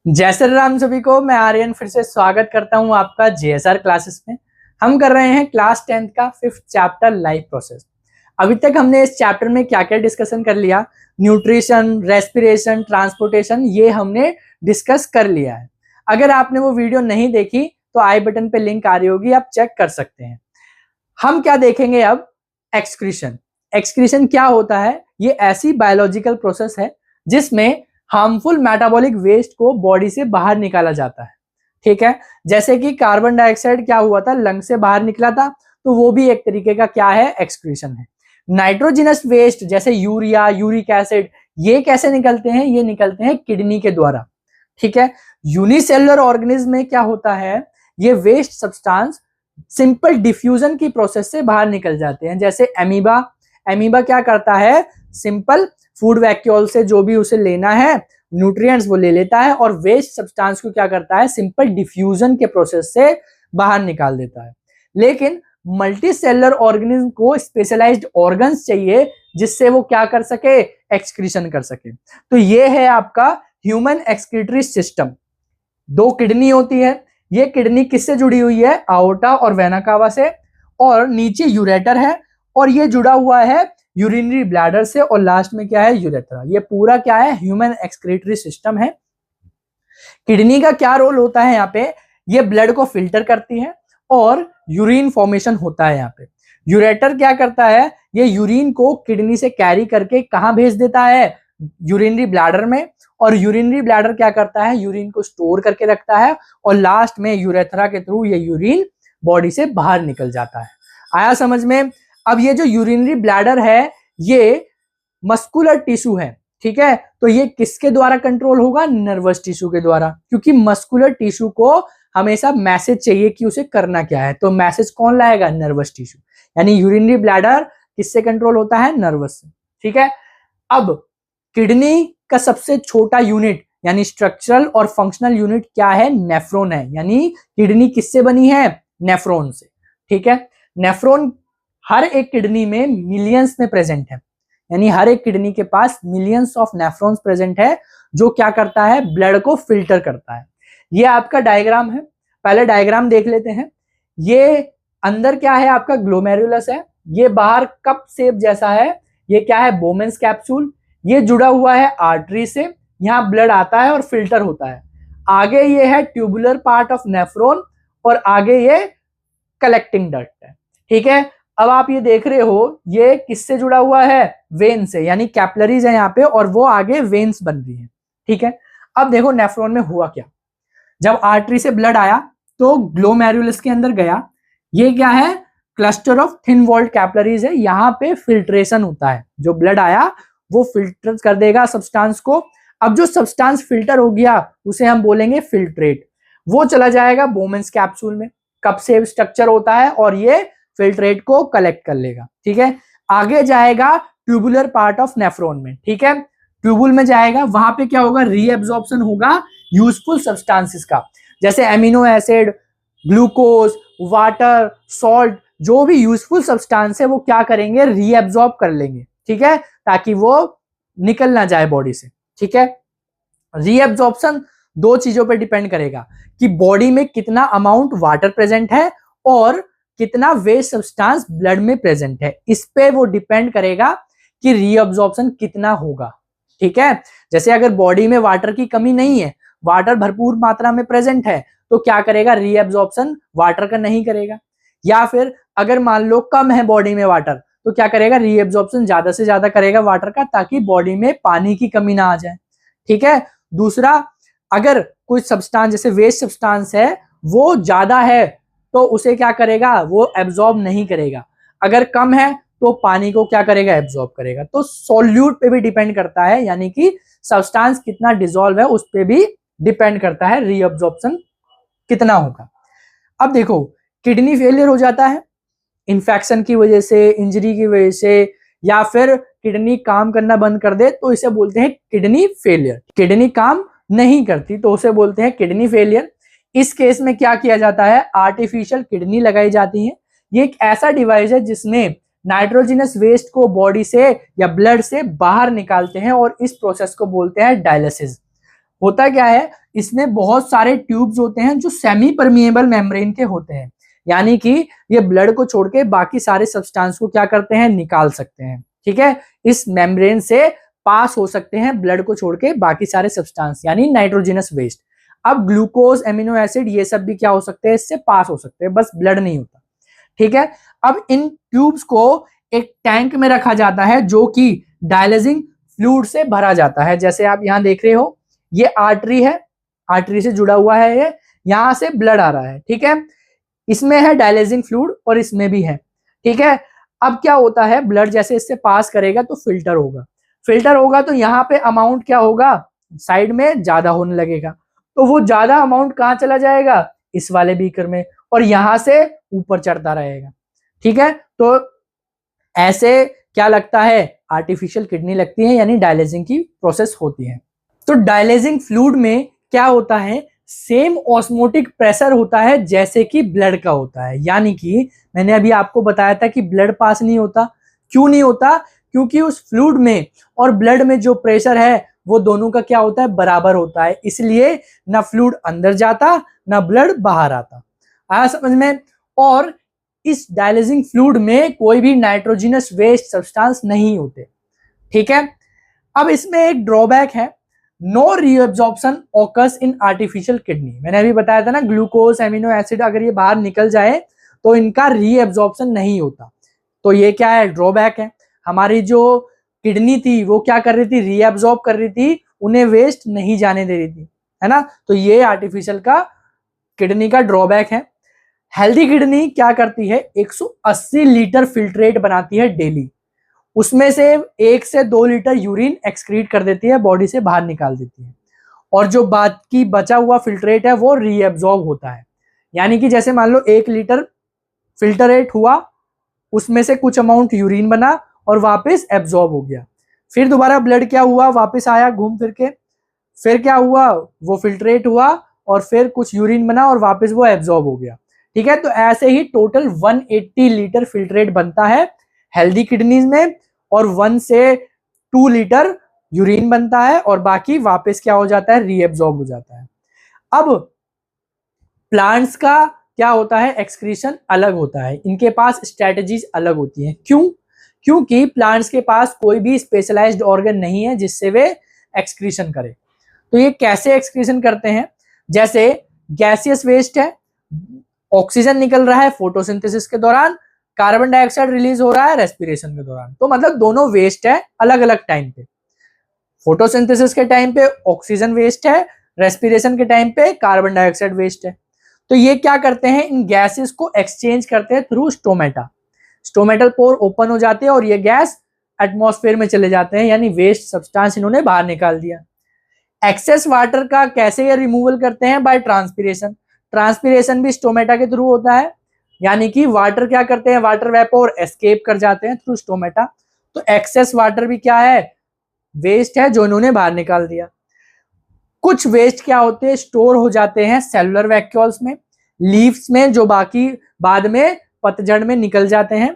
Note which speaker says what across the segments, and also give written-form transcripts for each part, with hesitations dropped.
Speaker 1: जय श्री राम सभी को। मैं आर्यन फिर से स्वागत करता हूं आपका जेएसआर क्लासेस में। हम कर रहे हैं क्लास 10th का 5th चैप्टर लाइफ प्रोसेस। अभी तक हमने इस चैप्टर में क्या क्या डिस्कशन कर लिया, न्यूट्रिशन, रेस्पिरेशन, ट्रांसपोर्टेशन, ये हमने डिस्कस कर लिया है। अगर आपने वो वीडियो नहीं देखी तो आई बटन पे लिंक आ रही होगी, आप चेक कर सकते हैं। हम क्या देखेंगे अब, एक्सक्रीशन। एक्सक्रीशन क्या होता है? ये ऐसी बायोलॉजिकल प्रोसेस है जिसमें हार्मफुल मेटाबॉलिक वेस्ट को बॉडी से बाहर निकाला जाता है। ठीक है, जैसे कि कार्बन डाइऑक्साइड क्या हुआ था, लंग से बाहर निकला था, तो वो भी एक तरीके का क्या है, एक्सक्रीशन है। नाइट्रोजिनस वेस्ट जैसे यूरिया, यूरिक एसिड, ये कैसे निकलते हैं? ये निकलते हैं किडनी के द्वारा। ठीक है, यूनिसेलुलर ऑर्गेनिज्म में क्या होता है, ये वेस्ट सब्सटेंस सिंपल डिफ्यूजन की प्रोसेस से बाहर निकल जाते हैं। जैसे एमीबा, एमीबा क्या करता है, सिंपल फूड वैक्यूल से जो भी उसे लेना है न्यूट्रिएंट्स वो ले लेता है और वेस्ट सब्सटेंस को क्या करता है, सिंपल डिफ्यूजन के प्रोसेस से बाहर निकाल देता है। लेकिन मल्टी सेलुलर ऑर्गेनिज्म को स्पेशलाइज्ड ऑर्गन्स चाहिए जिससे वो क्या कर सके, एक्सक्रीशन कर सके। तो ये है आपका ह्यूमन एक्सक्रीटरी सिस्टम। दो किडनी होती है, ये किडनी किससे जुड़ी हुई है, आओर्टा और वेना कावा से, और नीचे यूरेटर है और ये जुड़ा हुआ है यूरिनरी ब्लैडर से, और लास्ट में क्या है, यूरेथ्रा। ये पूरा क्या है, ह्यूमन एक्सक्रीटरी सिस्टम है। किडनी का क्या रोल होता है यहाँ पे, ये ब्लड को फिल्टर करती है और यूरिन फॉर्मेशन होता है यहाँ पे। यूरेटर क्या करता है, ये यूरिन को किडनी से कैरी करके कहाँ भेज देता है, यूरिनरी ब्लैडर में, और यूरिनरी ब्लैडर क्या करता है, यूरिन को स्टोर करके रखता है और लास्ट में यूरेथ्रा के थ्रू ये यूरिन बॉडी से बाहर निकल जाता है। आया समझ में? अब ये जो यूरिनरी ब्लैडर है ये मस्कुलर टिश्यू है। ठीक है, तो ये किसके द्वारा कंट्रोल होगा, नर्वस टिश्यू के द्वारा, क्योंकि मस्कुलर टिश्यू को हमेशा मैसेज चाहिए कि उसे करना क्या है, तो मैसेज कौन लाएगा, नर्वस टिश्यू। यानी यूरिनरी ब्लैडर किससे कंट्रोल होता है, नर्वस से। ठीक है, अब किडनी का सबसे छोटा यूनिट यानी स्ट्रक्चरल और फंक्शनल यूनिट क्या है, नेफ्रॉन है। यानी किडनी किससे बनी है, नेफ्रॉन से। ठीक है, नेफ्रॉन हर एक किडनी में मिलियंस में प्रेजेंट है, यानी हर एक किडनी के पास मिलियंस ऑफ नेफ्रॉन्स प्रेजेंट है, जो क्या करता है, ब्लड को फिल्टर करता है। ये आपका डायग्राम है, पहले डायग्राम देख लेते हैं। ये अंदर क्या है, आपका ग्लोमेरुलस है, ये बाहर कप शेप जैसा है, ये क्या है, बोमेंस कैप्सूल, ये जुड़ा हुआ है आर्टरी से, यहाँ ब्लड आता है और फिल्टर होता है। आगे ये है ट्यूबुलर पार्ट ऑफ नेफ्रॉन और आगे ये कलेक्टिंग डक्ट है। ठीक है, अब आप ये देख रहे हो ये किससे जुड़ा हुआ है, वेन से, यानी कैपिलरीज है यहाँ पे और वो आगे वेन्स बन रही है। ठीक है, अब देखो नेफ्रॉन में हुआ क्या, जब आर्टरी से ब्लड आया तो ग्लोमेरुलस के अंदर गया, ये क्या है, cluster of thin walled capillaries है, यहाँ पे फिल्ट्रेशन होता है, जो ब्लड आया वो फिल्टर कर देगा सब्सटेंस को। अब जो सब्सटेंस फिल्टर हो गया उसे हम बोलेंगे फिल्ट्रेट, वो चला जाएगा बोमेंस कैप्सूल में, कप शेप स्ट्रक्चर होता है और ये फिल्ट्रेट को कलेक्ट कर लेगा। ठीक है, आगे जाएगा ट्यूबुलर पार्ट ऑफ नेफ्रॉन में। ठीक है, ट्यूबुल में जाएगा, वहां पे क्या होगा, रीएब्जॉर्प्शन होगा यूजफुल सब्सटेंसेस का, जैसे amino acid, glucose, water, salt, जो भी यूजफुल सब्सटेंस है वो क्या करेंगे, रीएब्जॉर्ब कर लेंगे। ठीक है, ताकि वो निकल ना जाए बॉडी से। ठीक है, रीएब्जॉर्प्शन दो चीजों पर डिपेंड करेगा कि बॉडी में कितना अमाउंट वाटर प्रेजेंट है और कितना वेस्ट सब्सटेंस ब्लड में प्रेजेंट है, इस पे वो डिपेंड करेगा कि रीअब्जॉर्प्शन कितना होगा। ठीक है, जैसे अगर बॉडी में वाटर की कमी नहीं है, वाटर भरपूर मात्रा में प्रेजेंट है, तो क्या करेगा, रीअब्जॉर्प्शन वाटर का नहीं करेगा। या फिर अगर मान लो कम है बॉडी में वाटर, तो क्या करेगा, रीअब्जॉर्प्शन ज्यादा से ज्यादा करेगा वाटर का, ताकि बॉडी में पानी की कमी ना आ जाए। ठीक है, दूसरा, अगर कोई सब्सटेंस जैसे वेस्ट सब्सटेंस है वो ज्यादा है तो उसे क्या करेगा, वो एब्जॉर्ब नहीं करेगा। अगर कम है तो पानी को क्या करेगा, एब्जॉर्ब करेगा। तो सॉल्यूट पे भी डिपेंड करता है, यानी कि सब्सटेंस कितना डिसॉल्व है उस पे भी डिपेंड करता है रीअब्जॉर्प्शन कितना होगा। अब देखो, किडनी फेलियर हो जाता है इन्फेक्शन की वजह से, इंजरी की वजह से, या फिर किडनी काम करना बंद कर दे तो इसे बोलते हैं किडनी फेलियर। किडनी काम नहीं करती तो उसे बोलते हैं किडनी फेलियर। इस केस में क्या किया जाता है, आर्टिफिशियल किडनी लगाई जाती है। ये एक ऐसा डिवाइस है जिसमें नाइट्रोजिनस वेस्ट को बॉडी से या ब्लड से बाहर निकालते हैं और इस प्रोसेस को बोलते हैं डायलिसिस। होता क्या है, इसमें बहुत सारे ट्यूब्स होते हैं जो सेमी परमिएबल मेम्ब्रेन के होते हैं, यानी कि ये ब्लड को छोड़ के बाकी सारे सब्सटेंस को क्या करते हैं, निकाल सकते हैं। ठीक है, इस मेम्ब्रेन से पास हो सकते हैं ब्लड को छोड़ के बाकी सारे सब्सटेंस, यानी नाइट्रोजनस वेस्ट। अब ग्लूकोज, एमिनो एसिड, ये सब भी क्या हो सकते हैं, इससे पास हो सकते हैं, बस ब्लड नहीं होता। ठीक है, अब इन ट्यूब्स को एक टैंक में रखा जाता है जो कि डायलिसिंग फ्लूइड से भरा जाता है। जैसे आप यहां देख रहे हो, ये आर्टरी है, आर्टरी से जुड़ा हुआ है, ये यहां से ब्लड आ रहा है। ठीक है, इसमें है डायलिसिंग फ्लूइड और इसमें भी है। ठीक है, अब क्या होता है, ब्लड जैसे इससे पास करेगा तो फिल्टर होगा, फिल्टर होगा तो यहाँ पे अमाउंट क्या होगा, साइड में ज्यादा होने लगेगा। तो वो ज्यादा अमाउंट कहाँ चला जाएगा, इस वाले बीकर में, और यहां से ऊपर चढ़ता रहेगा। ठीक है, तो ऐसे क्या लगता है, आर्टिफिशियल किडनी लगती है, यानी डायलिसिंग की प्रोसेस होती है। तो डायलिसिंग फ्लूइड में क्या होता है, सेम ऑस्मोटिक प्रेशर होता है जैसे कि ब्लड का होता है। यानी कि मैंने अभी आपको बताया था कि ब्लड पास नहीं होता, क्यों नहीं होता, क्योंकि उस फ्लूइड में और ब्लड में जो प्रेशर है वो दोनों का क्या होता है, बराबर होता है। इसलिए ना फ्लूइड अंदर जाता ना ब्लड बाहर आता। आया समझ में। और इस डायलिसिंग फ्लूइड में कोई भी नाइट्रोजनस वेस्ट सब्सटेंस नहीं होते। ठीक है, अब इसमें एक ड्रॉबैक है, no reabsorption occurs in artificial kidney. मैंने अभी बताया था ना, ग्लूकोज, एमिनो एसिड अगर ये बाहर निकल जाए तो इनका रीअब्जॉर्प्शन नहीं होता। तो ये क्या है, ड्रॉबैक है। हमारी जो किडनी थी वो क्या कर रही थी, रीअब्जॉर्ब कर रही थी, उन्हें वेस्ट नहीं जाने दे रही थी, है ना। तो ये आर्टिफिशियल का किडनी का ड्रॉबैक है। हेल्दी किडनी क्या करती है, 180 लीटर फिल्ट्रेट बनाती है डेली, उसमें से 1 से 2 लीटर यूरिन एक्सक्रीट कर देती है, बॉडी से बाहर निकाल देती है, और जो बाकी बचा हुआ फिल्ट्रेट है वो रीएब्जॉर्ब होता है। यानी कि जैसे मान लो 1 लीटर फिल्ट्रेट हुआ, उसमें से कुछ अमाउंट यूरिन बना और वापस एब्जॉर्ब हो गया, फिर दोबारा ब्लड क्या हुआ, वापस आया घूम फिर के, फिर क्या हुआ, वो फिल्ट्रेट हुआ और फिर कुछ यूरिन बना और वापस वो एब्जॉर्ब हो गया। ठीक है, तो ऐसे ही टोटल 180 लीटर फिल्ट्रेट बनता है हेल्दी किडनीज में, और 1 से 2 लीटर यूरिन बनता है, और बाकी वापस क्या हो जाता है, रीएब्जॉर्ब हो जाता है। अब प्लांट्स का क्या होता है, एक्सक्रीशन अलग होता है, इनके पास स्ट्रेटजीज अलग होती हैं। क्यों, क्योंकि प्लांट्स के पास कोई भी स्पेशलाइज्ड ऑर्गन नहीं है जिससे वे एक्सक्रीशन करें। तो ये कैसे एक्सक्रीशन करते हैं, जैसे गैसियस वेस्ट है, ऑक्सीजन निकल रहा है फोटोसिंथेसिस के दौरान, कार्बन डाइऑक्साइड रिलीज हो रहा है रेस्पिरेशन के दौरान। तो मतलब दोनों वेस्ट है अलग अलग टाइम पे, फोटोसिंथेसिस के टाइम पे ऑक्सीजन वेस्ट है, रेस्पिरेशन के टाइम पे कार्बन डाइऑक्साइड वेस्ट है। तो ये क्या करते हैं, इन गैसेस को एक्सचेंज करते हैं through stomata, stomatal pore open हो जाते हैं और ये गैस एटमॉस्फेयर में चले जाते हैं, यानी वेस्ट सब्सटेंस इन्होंने बाहर निकाल दिया। एक्सेस वाटर का कैसे ये रिमूवल करते हैं, बाय ट्रांसपिरेशन, ट्रांसपिरेशन भी स्टोमेटा के थ्रू होता है, यानी कि वाटर क्या करते हैं, वाटर वेपोर एस्केप कर जाते हैं थ्रू स्टोमेटा। तो एक्सेस वाटर भी क्या है, वेस्ट है जो इन्होंने बाहर निकाल दिया। कुछ वेस्ट क्या होते हैं, स्टोर हो जाते हैं सेलुलर वैक्यूल्स में, लीव्स में, जो बाकी बाद में पतझड़ में निकल जाते हैं।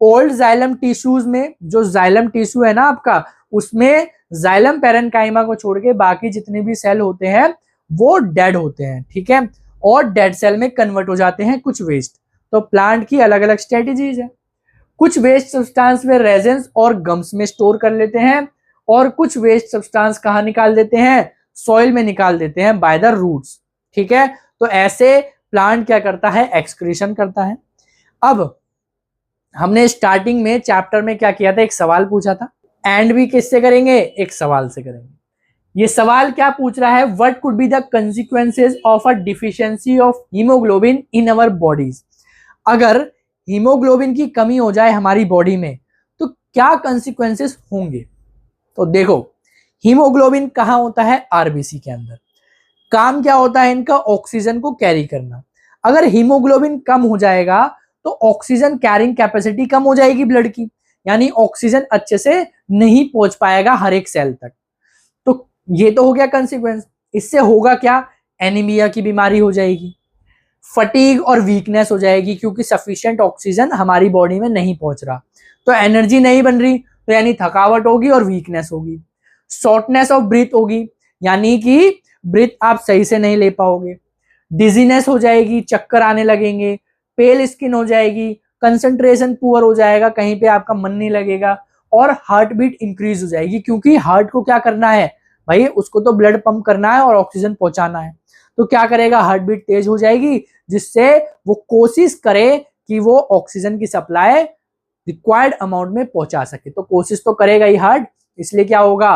Speaker 1: ओल्ड जाइलम टिश्यूज में, जो जाइलम टिश्यू है ना आपका, उसमें जाइलम पैरेन्काइमा को छोड़ के बाकी जितने भी सेल होते हैं वो डेड होते हैं। ठीक है, और डेड सेल में कन्वर्ट हो जाते हैं कुछ वेस्ट। तो प्लांट की अलग अलग स्ट्रेटेजीज है। कुछ वेस्ट सब्सटेंस में रेजेंस और गम्स में स्टोर कर लेते हैं, और कुछ वेस्ट सब्सटेंस कहाँ निकाल देते हैं, सॉइल में निकाल देते हैं बाय द रूट्स। ठीक है, तो ऐसे प्लांट क्या करता है, एक्सक्रीशन करता है। अब हमने स्टार्टिंग में चैप्टर में क्या किया था, एक सवाल पूछा था, एंड भी किससे करेंगे, एक सवाल से करेंगे। ये सवाल क्या पूछ रहा है, what could be the consequences of a deficiency of haemoglobin in our bodies. अगर हीमोग्लोबिन की कमी हो जाए हमारी बॉडी में तो क्या कंसिक्वेंसेस होंगे। तो देखो, हीमोग्लोबिन कहाँ होता है, आरबीसी के अंदर। काम क्या होता है इनका, ऑक्सीजन को कैरी करना। अगर हीमोग्लोबिन कम हो जाएगा तो ऑक्सीजन कैरिंग कैपेसिटी कम हो जाएगी ब्लड की, यानी ऑक्सीजन अच्छे से नहीं पहुंच पाएगा हर एक सेल तक। तो ये तो हो गया कंसिक्वेंस। इससे होगा क्या, एनीमिया की बीमारी हो जाएगी, फटीग और वीकनेस हो जाएगी, क्योंकि सफिशिएंट ऑक्सीजन हमारी बॉडी में नहीं पहुंच रहा, तो एनर्जी नहीं बन रही, तो यानी थकावट होगी और वीकनेस होगी। शॉर्टनेस ऑफ ब्रीथ होगी, यानी कि ब्रीथ आप सही से नहीं ले पाओगे, डिजीनेस हो जाएगी, चक्कर आने लगेंगे, पेल स्किन हो जाएगी, कंसंट्रेशन पुअर हो जाएगा, कहीं पे आपका मन नहीं लगेगा और हार्ट बीट इंक्रीज हो जाएगी, क्योंकि हार्ट को क्या करना है भाई, उसको तो ब्लड पंप करना है और ऑक्सीजन पहुंचाना है। तो क्या करेगा, हार्ट बीट तेज हो जाएगी, जिससे वो कोशिश करे कि वो ऑक्सीजन की सप्लाई रिक्वायर्ड अमाउंट में पहुंचा सके। तो कोशिश तो करेगा ही हार्ट, इसलिए क्या होगा,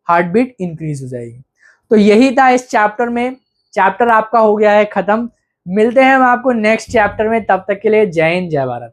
Speaker 1: हार्ट बीट इंक्रीज हो जाएगी। तो यही था इस चैप्टर में। चैप्टर आपका हो गया है खत्म। मिलते हैं हम आपको नेक्स्ट चैप्टर में, तब तक के लिए जय हिंद जय भारत।